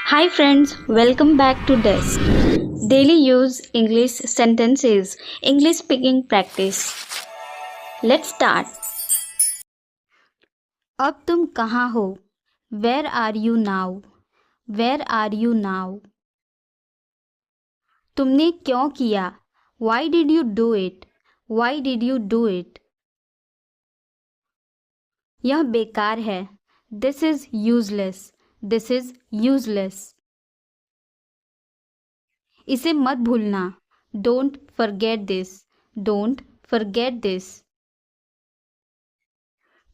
Hi friends, welcome back to Desk. Daily use English sentences, English speaking practice. Let's start. अब तुम कहाँ हो? Where are you now? Where are you now? तुमने क्यों किया? Why did you do it? Why did you do it? यह बेकार है. This is useless. This is useless. इसे मत भूलना. Don't forget this. Don't forget this.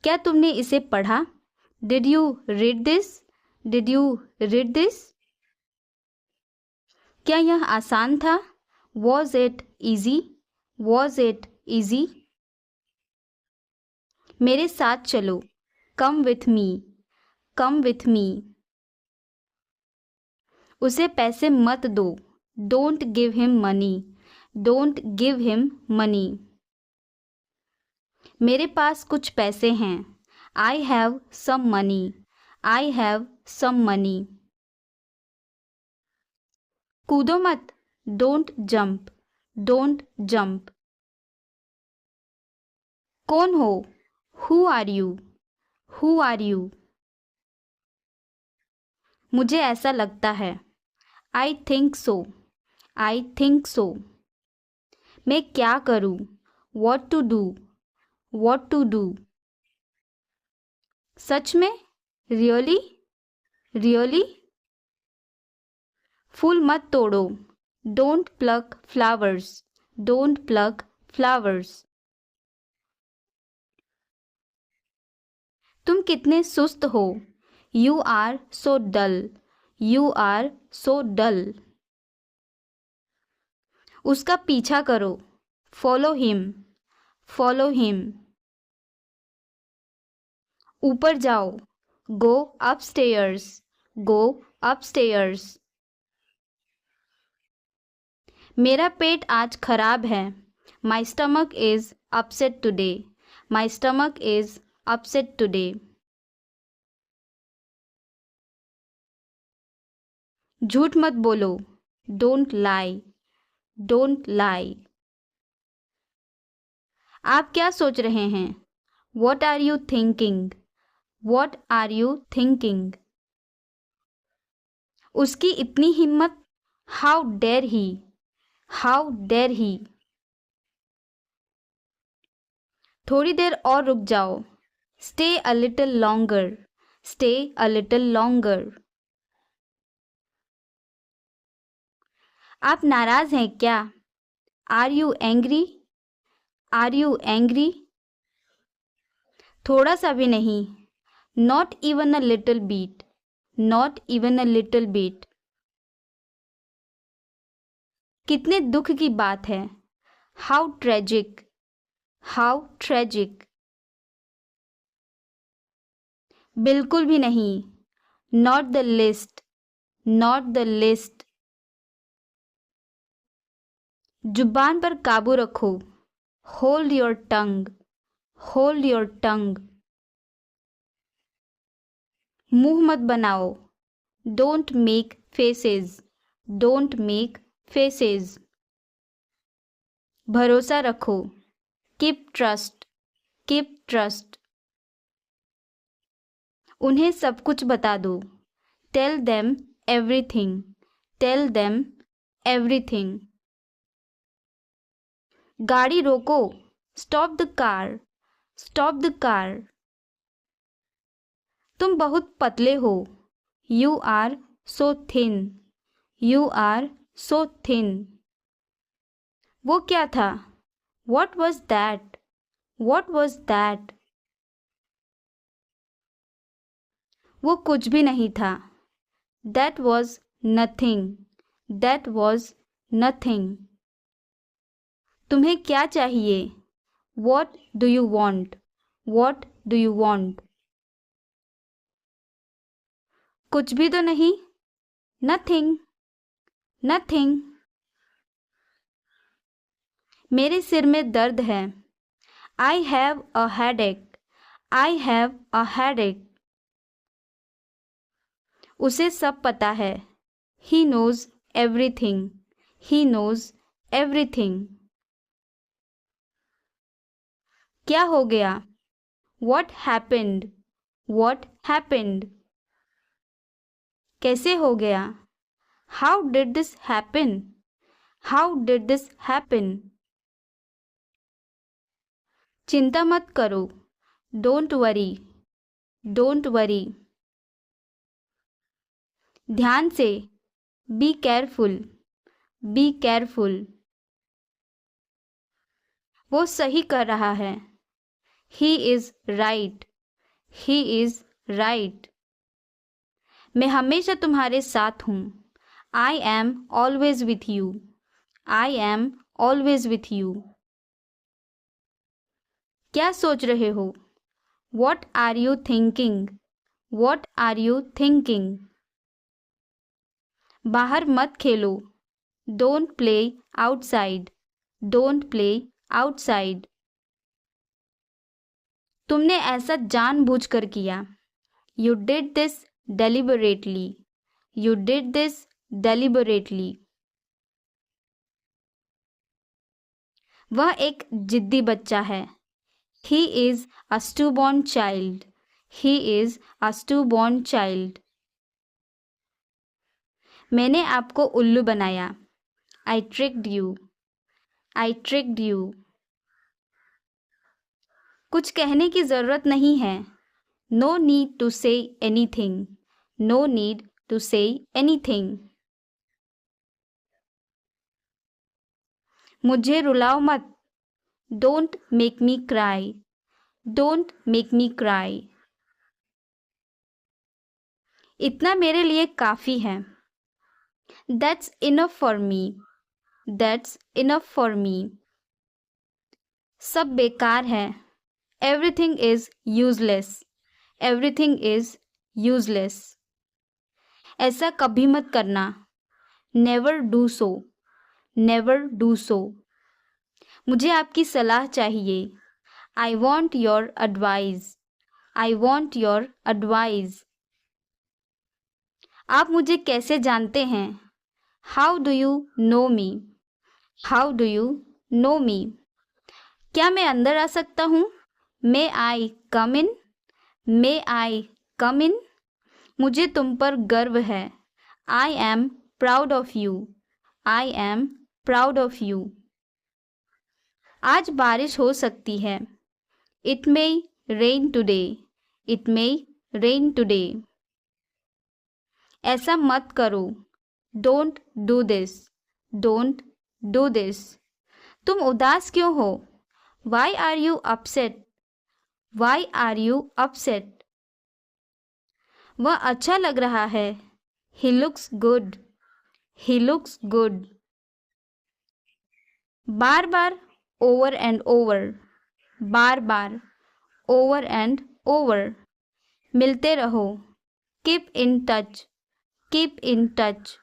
क्या तुमने इसे पढ़ा? Did you read this? Did you read this? क्या यह आसान था? Was it easy? Was it easy? मेरे साथ चलो. Come with me. Come with me. उसे पैसे मत दो. Don't give him money. Don't give him money. मेरे पास कुछ पैसे हैं. I have some money. I have some money. कूदो मत. Don't jump. Don't jump. कौन हो? Who are you? Who are you? मुझे ऐसा लगता है. I think so. I think so. मैं क्या करूं? What to do? What to do? सच में? Really? Really? फूल मत तोड़ो. Don't pluck flowers. Don't pluck flowers. तुम कितने सुस्त हो. You are so dull. You are so dull. उसका पीछा करो. Follow him. Follow him. ऊपर जाओ. Go upstairs. Go upstairs. मेरा पेट आज खराब है. My stomach is upset today. My stomach is upset today. झूठ मत बोलो. Don't lie. Don't lie. आप क्या सोच रहे हैं? What are you thinking? What are you thinking? उसकी इतनी हिम्मत. How dare he? How dare he? थोड़ी देर और रुक जाओ. Stay a little longer. Stay a little longer. आप नाराज हैं क्या? Are you angry? Are you angry? थोड़ा सा भी नहीं. Not even a little bit. Not even a little bit. कितने दुख की बात है. How tragic. How tragic. बिल्कुल भी नहीं. Not the least. Not the least. जुबान पर काबू रखो. Hold your tongue. Hold your tongue. मुंह मत बनाओ. Don't make faces. Don't make faces. भरोसा रखो. Keep trust. Keep trust. उन्हें सब कुछ बता दो. Tell them everything. Tell them everything. गाड़ी रोको. Stop the car. Stop the car. तुम बहुत पतले हो. You are so thin. You are so thin. वो क्या था? What was that? What was that? वो कुछ भी नहीं था. That was nothing. That was nothing. तुम्हें क्या चाहिए? What do you want? What do you want? कुछ भी तो नहीं. Nothing. Nothing. मेरे सिर में दर्द है. I have a headache. I have a headache. उसे सब पता है. He knows everything. He knows everything. क्या हो गया? What happened? What happened? कैसे हो गया? How did this happen? How did this happen? चिंता मत करो. Don't worry. Don't worry. ध्यान से. Be careful. Be careful. वो सही कर रहा है. He is right. He is right. मैं हमेशा तुम्हारे साथ हूँ. I am always with you. I am always with you. क्या सोच रहे हो? What are you thinking? What are you thinking? बाहर मत खेलो. Don't play outside. Don't play outside. तुमने ऐसा जानबूझकर किया. You did this deliberately. You did this deliberately. वह एक जिद्दी बच्चा है. He is a stubborn child. He is a stubborn child. मैंने आपको उल्लू बनाया. I tricked you. I tricked you. कुछ कहने की जरूरत नहीं है. No need to say anything. No need to say anything. मुझे रुलाओ मत. Don't make me cry. Don't make me cry. इतना मेरे लिए काफ़ी है. That's enough for me. That's enough for me. सब बेकार है. Everything is useless. Everything is useless. ऐसा कभी मत करना. Never do so. Never do so. मुझे आपकी सलाह चाहिए. I want your advice. I want your advice. आप मुझे कैसे जानते हैं? How do you know me? How do you know me? क्या मैं अंदर आ सकता हूँ? May I come in? May I come in? मुझे तुम पर गर्व है. I am proud of you. I am proud of you. आज बारिश हो सकती है. It may rain today. It may rain today. ऐसा मत करो. Don't do this. Don't do this. तुम उदास क्यों हो? Why are you upset? Why are you upset? वह अच्छा लग रहा है. He looks good. He looks good. Bar bar. Over and over. Bar bar. Over and over. मिलते रहो. Keep in touch. Keep in touch.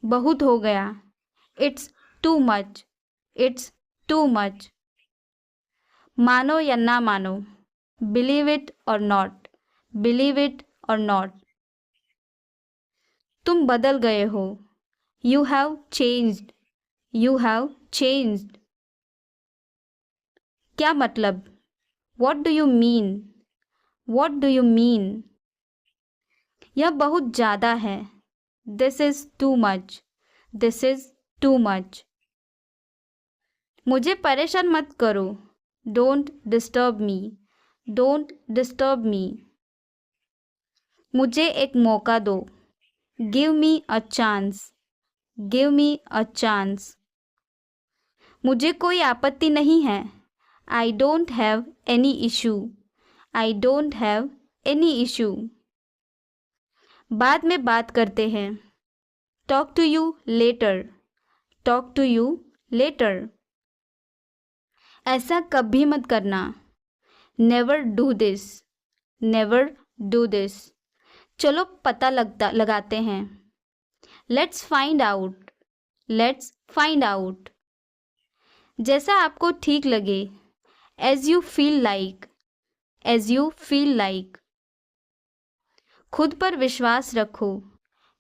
बहुत हो गया. It's too much. It's too much. मानो या ना मानो. Believe it or not. Believe it or not. तुम बदल गए हो. You have changed. You have changed. क्या मतलब? What do you mean? What do you mean? यह बहुत ज़्यादा है. This is too much. This is too much. मुझे परेशान मत करो. Don't disturb me. Don't disturb me. मुझे एक मौका दो. Give me a chance. Give me a chance. मुझे कोई आपत्ति नहीं है. I don't have any issue. I don't have any issue. बाद में बात करते हैं. Talk to you later. Talk to you later. ऐसा कभी मत करना. Never do this. Never do this. चलो पता लगाते हैं. Let's find out. Let's find out. जैसा आपको ठीक लगे. As you feel like. as you feel like. खुद पर विश्वास रखो.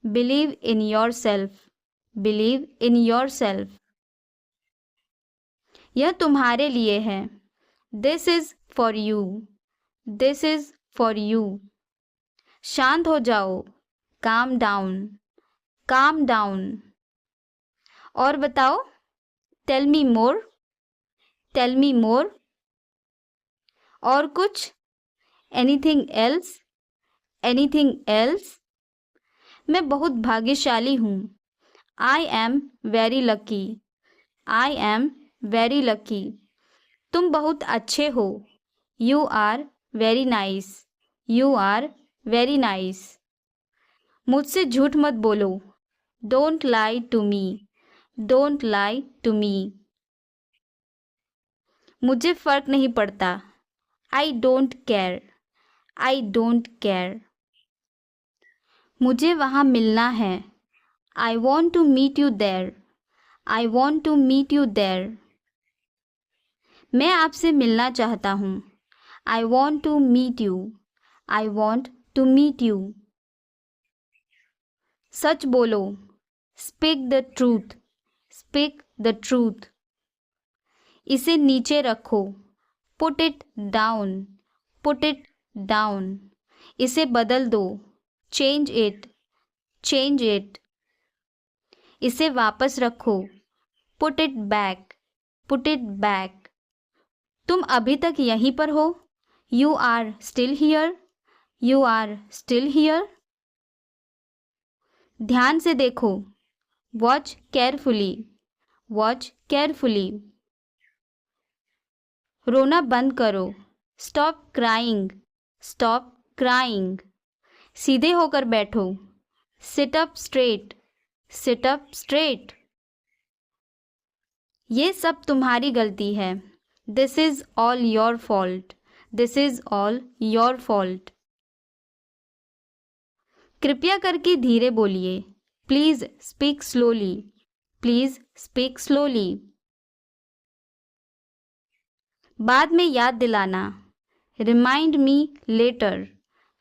Believe in yourself. Believe in yourself. यह तुम्हारे लिए है. This is for you. This is for you. शांत हो जाओ. Calm down. Calm down. और बताओ. Tell me more. Tell me more. और कुछ. Anything else? Anything else? मैं बहुत भाग्यशाली हूँ. I am very lucky. I am very lucky. तुम बहुत अच्छे हो. You are very nice. You are very nice. मुझसे झूठ मत बोलो. Don't lie to me. Don't lie to me. मुझे फर्क नहीं पड़ता. I don't care. I don't care. मुझे वहाँ मिलना है. I want to meet you there. I want to meet you there. मैं आपसे मिलना चाहता हूँ. I want to meet you. I want to meet you. सच बोलो. Speak the truth. Speak the truth. इसे नीचे रखो. Put it down. Put it down. इसे बदल दो. Change it. Change it. इसे वापस रखो. Put it back. Put it back. तुम अभी तक यहीं पर हो. You are still here. You are still here. ध्यान से देखो. Watch carefully. Watch carefully. रोना बंद करो. Stop crying. Stop crying. सीधे होकर बैठो. Sit up straight. Sit up straight. ये सब तुम्हारी गलती है. This is all your fault. This is all your fault. कृपया करके धीरे बोलिए. Please speak slowly. Please speak slowly. बाद में याद दिलाना. Remind me later.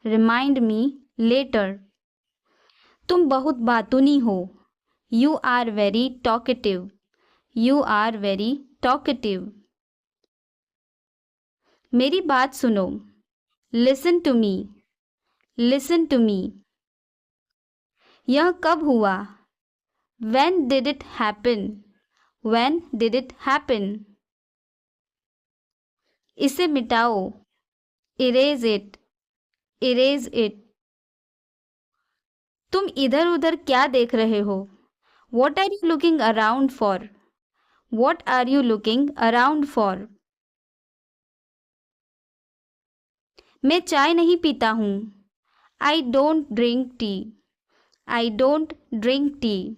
Remind me later. तुम बहुत बातूनी हो. You are very talkative. You are very talkative. मेरी बात सुनो. Listen to me. Listen to me. यह कब हुआ? When did it happen? When did it happen? इसे मिटाओ. Erase it. Erase it. तुम इधर उधर क्या देख रहे हो? What are you looking around for? What are you looking around for? मैं चाय नहीं पीता हूँ. I don't drink tea. I don't drink tea.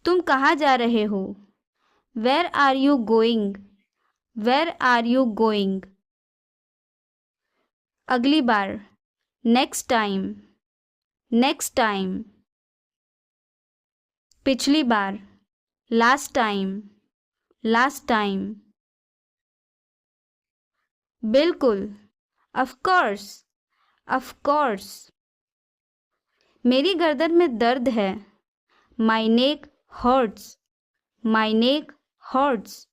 तुम कहाँ जा रहे हो? Where are you going? Where are you going? अगली बार. Next time. Next time. पिछली बार. Last time. Last time. बिल्कुल. Of course. Of course. मेरी गर्दन में दर्द है. My neck hurts. My neck hurts.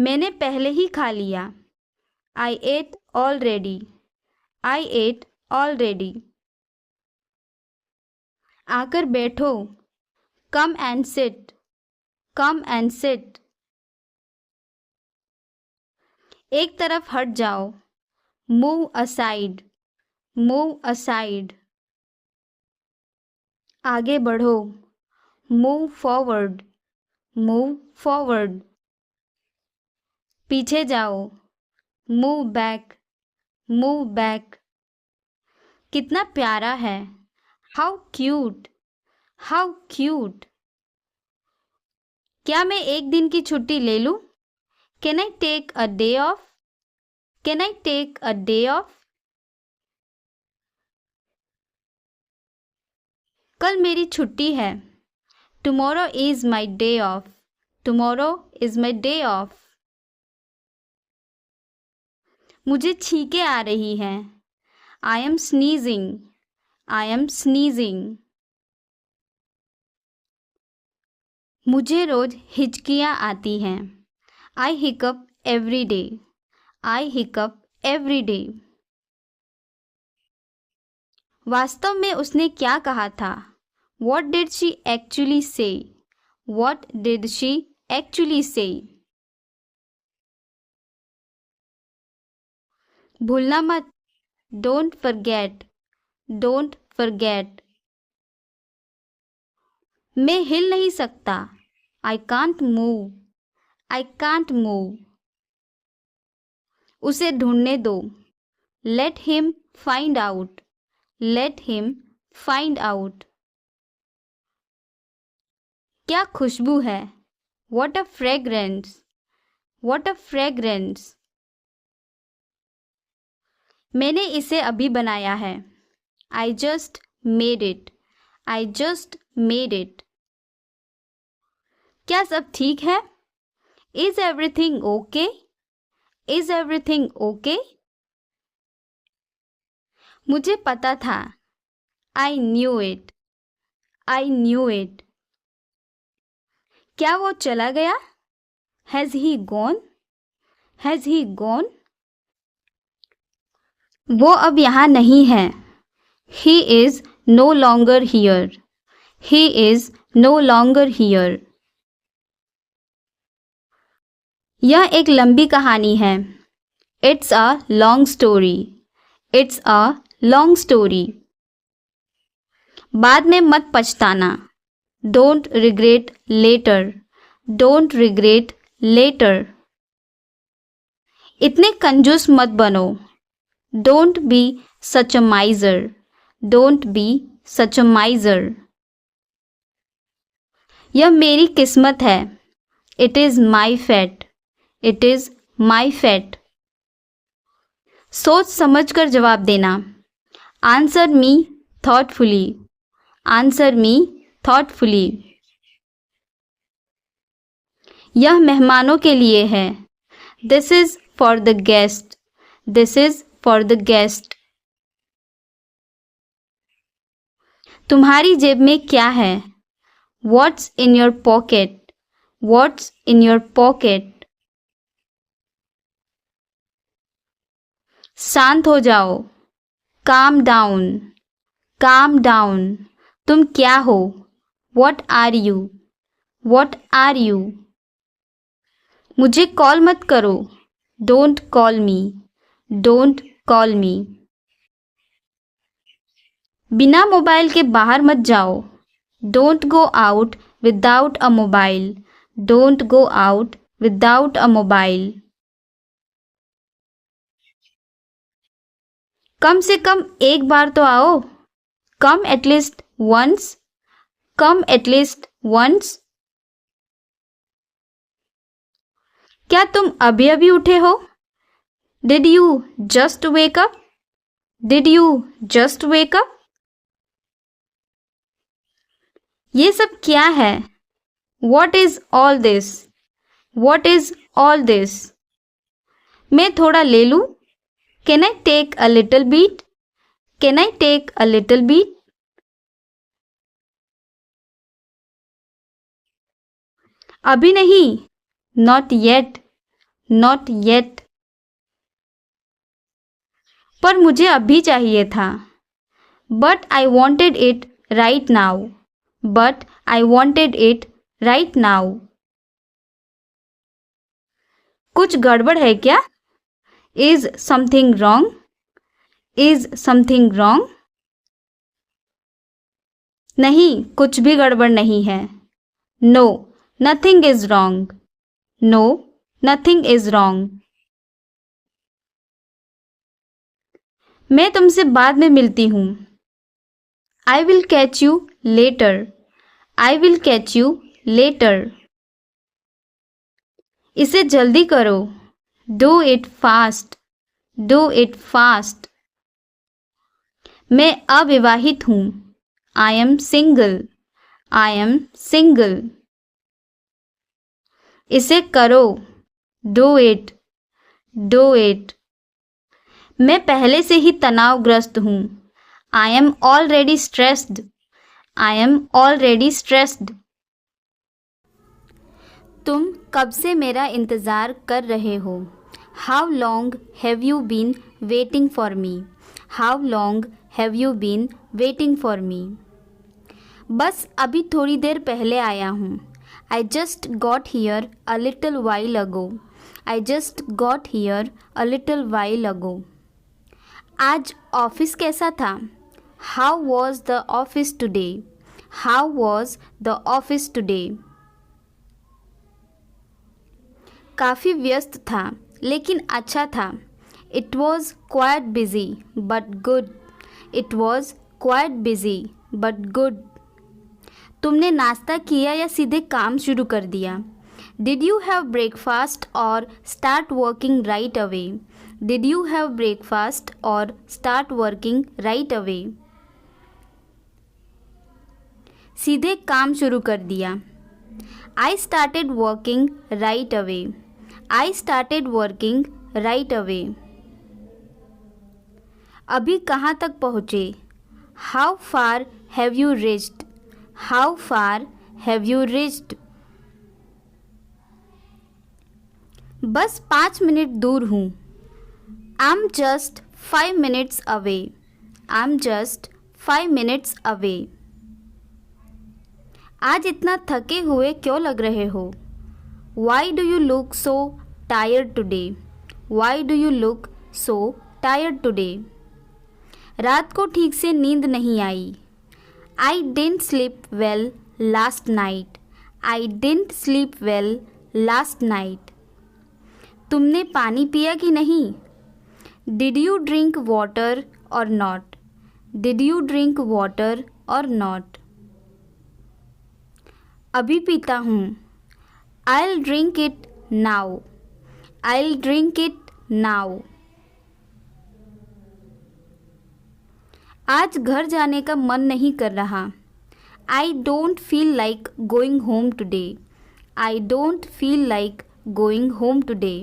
मैंने पहले ही खा लिया. I ate already. I ate already. आकर बैठो. Come and sit. Come and sit. एक तरफ हट जाओ. Move aside. Move aside. आगे बढ़ो. Move forward. Move forward. पीछे जाओ. Move back. Move back. कितना प्यारा है. How cute. How cute. क्या मैं एक दिन की छुट्टी ले लूं? Can I take a day off? Can I take a day off? कल मेरी छुट्टी है. Tomorrow is my day off. Tomorrow is my day off. मुझे छींकें आ रही हैं. I am sneezing. I am sneezing. मुझे रोज हिचकियाँ आती हैं. I hiccup every day. I hiccup every day. वास्तव में उसने क्या कहा था? What did she actually say? What did she actually say? भूलना मत. Don't forget. Don't forget. मैं हिल नहीं सकता. I can't move. I can't move. उसे ढूंढने दो. Let him find out. Let him find out. क्या खुशबू है. What a fragrance. What a fragrance. मैंने इसे अभी बनाया है. I just made it. I just made it. क्या सब ठीक है? Is everything okay? Is everything okay? मुझे पता था. I knew it. I knew it. क्या वो चला गया? Has he gone? Has he gone? वो अब यहाँ नहीं है. He is no longer here. He is no longer here. यह एक लंबी कहानी है. It's a long story. It's a long story. बाद में मत पछताना. Don't regret later. Don't regret later. इतने कंजूस मत बनो. Don't be such a miser. Don't be such a miser. यह मेरी किस्मत है. It is my fate. It is my fate. सोच समझकर जवाब देना. Answer me thoughtfully. Answer me thoughtfully. यह मेहमानों के लिए है. This is for the guest. This is for the guest. तुम्हारी जेब में क्या है? What's in your pocket? What's in your pocket? शांत हो जाओ. Calm down. Calm down. तुम क्या हो? What are you? What are you? मुझे कॉल मत करो. Don't call me. Don't call me. बिना मोबाइल के बाहर मत जाओ. Don't go out without a mobile. Don't go out without a mobile. कम से कम एक बार तो आओ. Come at least once. Come at least once. क्या तुम अभी अभी उठे हो? Did you just wake up? Did you just wake up? ये सब क्या है? What is all this? What is all this? मैं थोड़ा ले लूं? Can I take a little bit? Can I take a little bit? अभी नहीं. Not yet. Not yet. पर मुझे अभी चाहिए था. But I wanted it right now. But I wanted it right now. कुछ गड़बड़ है क्या? Is something wrong? Is something wrong? नहीं, कुछ भी गड़बड़ नहीं है. No, nothing is wrong. No, nothing is wrong. मैं तुमसे बाद में मिलती हूँ. I will catch you later. I will catch you later. इसे जल्दी करो. Do it fast. Do it fast. मैं अविवाहित हूँ. I am single. I am single. इसे करो, डू इट, डू इट। मैं पहले से ही तनावग्रस्त हूँ, I am already stressed, I am already stressed. तुम कब से मेरा इंतज़ार कर रहे हो, how long have you been waiting for me, how long have you been waiting for me. बस अभी थोड़ी देर पहले आया हूँ, I just got here a little while ago, I just got here a little while ago. आज office कैसा था, how was the office today, how was the office today. काफ़ी व्यस्त था लेकिन अच्छा था, it was quite busy but good, it was quite busy but good. तुमने नाश्ता किया या सीधे काम शुरू कर दिया, डिड यू हैव ब्रेकफास्ट और start working right away, did you have breakfast और स्टार्ट वर्किंग राइट अवे। सीधे काम शुरू कर दिया, I started working right away, I started working right away. अभी कहाँ तक पहुँचे, how far have you reached, how far have you reached. बस 5 मिनट दूर हूँ, I am just 5 minutes away, I am just 5 minutes away. आज इतना थके हुए क्यों लग रहे हो, why do you look so tired today, why do you look so tired today. रात को ठीक से नींद नहीं आई, I didn't sleep well last night, I didn't sleep well last night. तुमने पानी पिया कि नहीं, डिड यू ड्रिंक वाटर और not, did you drink water और नॉट। अभी पीता हूँ, I'll drink it now, I'll drink it now। आज घर जाने का मन नहीं कर रहा, I don't feel like going home today, I don't feel like going home today।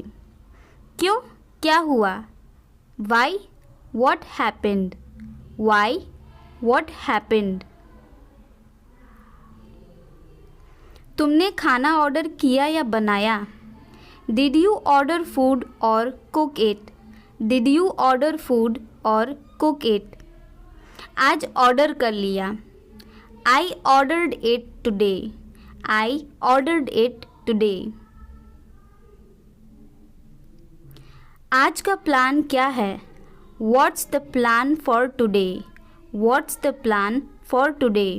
क्यों, क्या हुआ, Why, what happened, Why, what happened। तुमने खाना ऑर्डर किया या बनाया, डिड यू ऑर्डर फूड और cook it, did you order food और कुक इट। आज ऑर्डर कर लिया, I ordered it today, I ordered it today. आज का प्लान क्या है, what's the plan for today, what's the plan for today.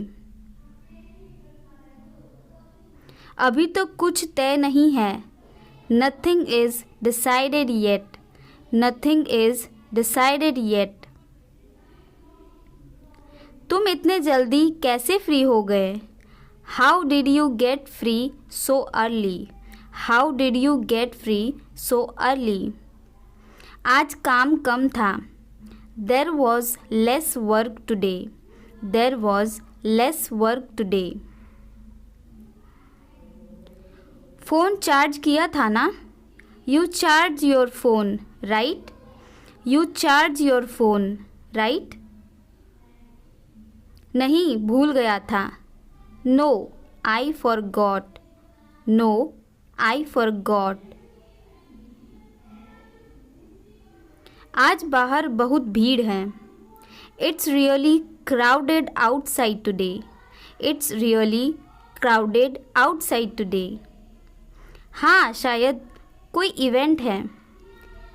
अभी तो कुछ तय नहीं है, nothing is decided yet, nothing is decided yet. तुम इतने जल्दी कैसे फ्री हो गए, how did you get free so early, how did you get free so early. आज काम कम था, there was less work today, there was less work today. Phone charge किया था ना, you charge your phone right, you charge your phone right. नहीं, भूल गया था, no I forgot, no I forgot. आज बाहर बहुत भीड़ है, it's really crowded outside today, it's really crowded outside today. हाँ, शायद कोई इवेंट है,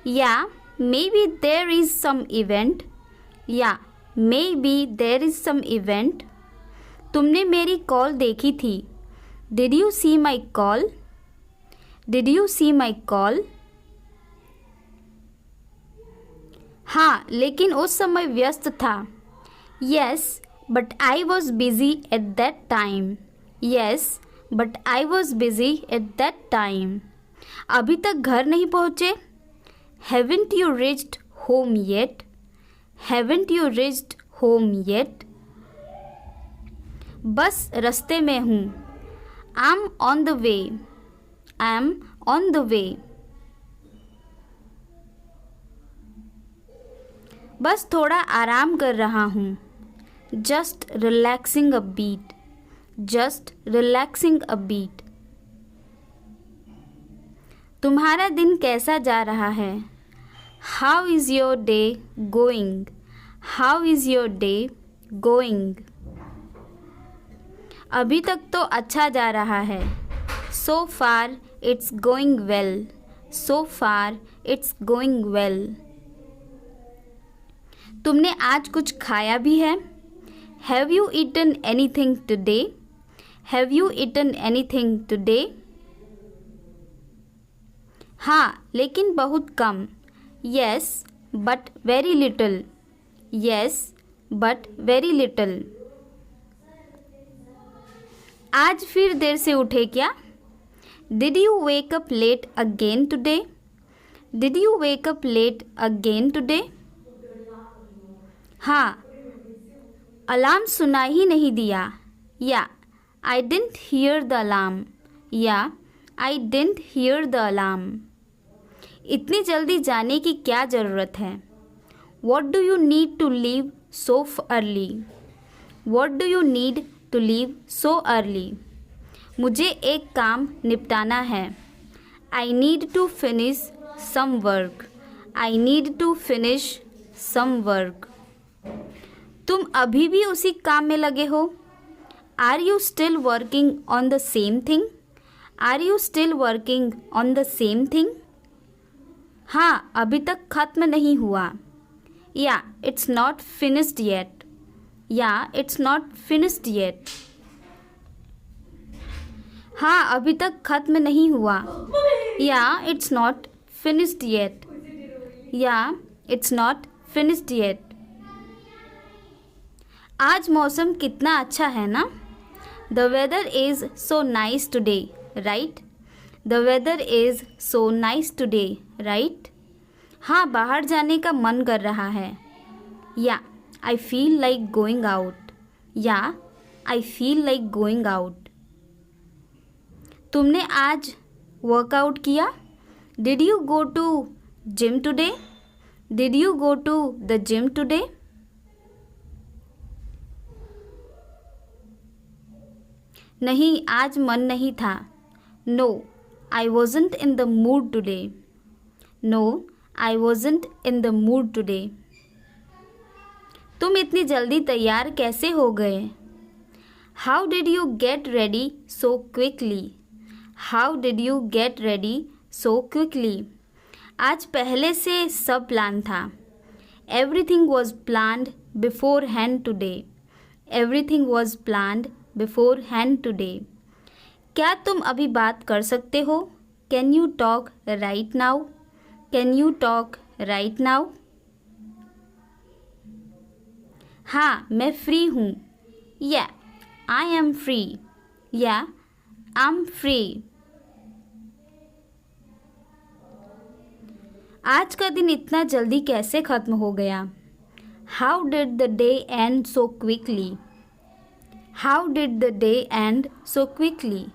या maybe there is some event, या maybe there is some event. तुमने मेरी कॉल देखी थी, did you see my call, did you see my call. हाँ, लेकिन उस समय व्यस्त था, yes but I was busy at that time, yes but I was busy at that time. अभी तक घर नहीं पहुँचे, haven't you reached home yet, haven't you reached home yet. बस रास्ते में हूँ, I am on the way, I am on the way. बस थोड़ा आराम कर रहा हूँ। Just relaxing a bit. Just relaxing a bit. तुम्हारा दिन कैसा जा रहा है? How is your day going? How is your day going? अभी तक तो अच्छा जा रहा है। So far it's going well. So far it's going well. तुमने आज कुछ खाया भी है? Have you eaten anything today? Have you eaten anything today? हाँ, लेकिन बहुत कम। Yes but very little. Yes but very little. आज फिर देर से उठे क्या? Did you wake up late again today? Did you wake up late again today? हाँ, अलार्म सुना ही नहीं दिया। Yeah I didn't hear the alarm. Yeah I didn't hear the alarm. इतनी जल्दी जाने की क्या ज़रूरत है? What do you need to leave so early? What do you need to leave so early? मुझे एक काम निपटाना है। I need to finish some work. I need to finish some work. तुम अभी भी उसी काम में लगे हो? Are you still working on the same thing? Are you still working on the same thing? हाँ, अभी तक ख़त्म नहीं हुआ। Yeah it's not finished yet. Yeah it's not finished yet. हाँ, अभी तक ख़त्म नहीं हुआ। Yeah it's not finished yet. Yeah it's not finished yet. आज मौसम कितना अच्छा है ना? The weather is so nice today, right? The weather is so nice today, right? हाँ, बाहर जाने का मन कर रहा है। Yeah I feel like going out. Yeah I feel like going out. तुमने आज वर्कआउट किया? Did you go to gym today? Did you go to the gym today? नहीं, आज मन नहीं था। No I wasn't in the mood today. No I wasn't in the mood today. तुम इतनी जल्दी तैयार कैसे हो गए? How did you get ready so quickly? How did you get ready so quickly? आज पहले से सब प्लान था। Everything was planned beforehand today. Everything was planned beforehand today. क्या तुम अभी बात कर सकते हो? Can you talk right now? Can you talk right now? हाँ, मैं फ्री हूँ। या आई एम फ्री। या आई एम फ्री। आज का दिन इतना जल्दी कैसे ख़त्म हो गया? How did the day end so quickly? How did the day end so quickly?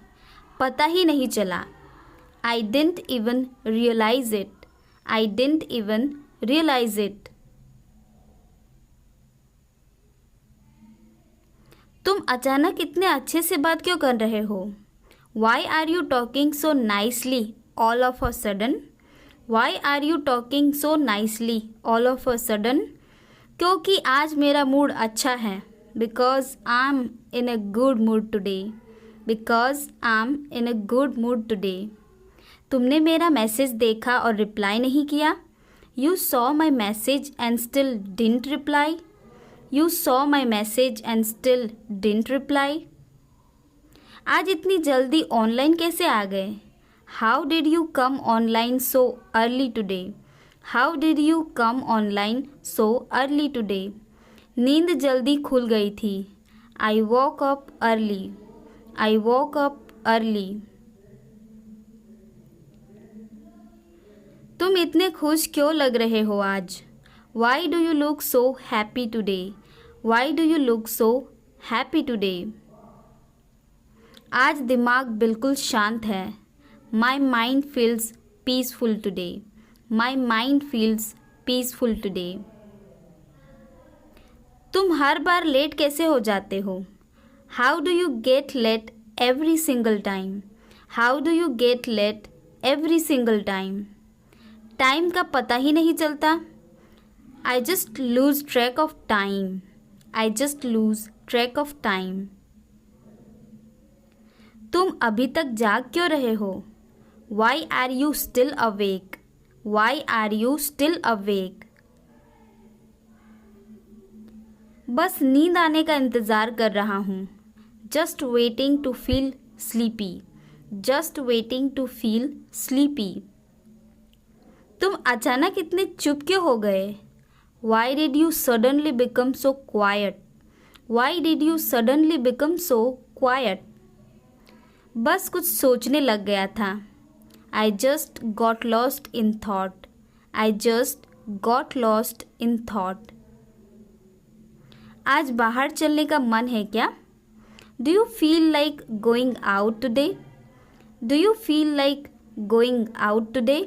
पता ही नहीं चला। I didn't even realise it. I didn't even realise it. तुम अचानक इतने अच्छे से बात क्यों कर रहे हो? Why are you talking so nicely all of a sudden? Why are you talking so nicely all of a sudden? क्योंकि आज मेरा मूड अच्छा है। Because I am in a good mood today. Because I am in a good mood today. तुमने मेरा message देखा और reply नहीं किया? You saw my message and still didn't reply. You saw my message and still didn't reply. आज इतनी जल्दी online कैसे आ गए? How did you come online so early today? How did you come online so early today? नींद जल्दी खुल गई थी। I walk up early. I walk up early. तुम इतने खुश क्यों लग रहे हो आज? Y do you look so happy today? Why do you look so happy today? आज दिमाग बिल्कुल शांत है। My mind feels peaceful today. My mind feels peaceful today. तुम हर बार लेट कैसे हो जाते हो? How do you get late every single time? How do you get late every single time? Time का पता ही नहीं चलता. I just lose track of time. I just lose track of time. तुम अभी तक जाग क्यों रहे हो? Why are you still awake? Why are you still awake? बस नींद आने का इंतज़ार कर रहा हूँ. Just waiting to feel sleepy. Just waiting to feel sleepy. तुम अचानक इतने चुप क्यों हो गए? Why did you suddenly become so quiet? Why did you suddenly become so quiet? बस कुछ सोचने लग गया था. I just got lost in thought. I just got lost in thought. आज बाहर चलने का मन है क्या? Do you feel like going out today? Do you feel like going out today?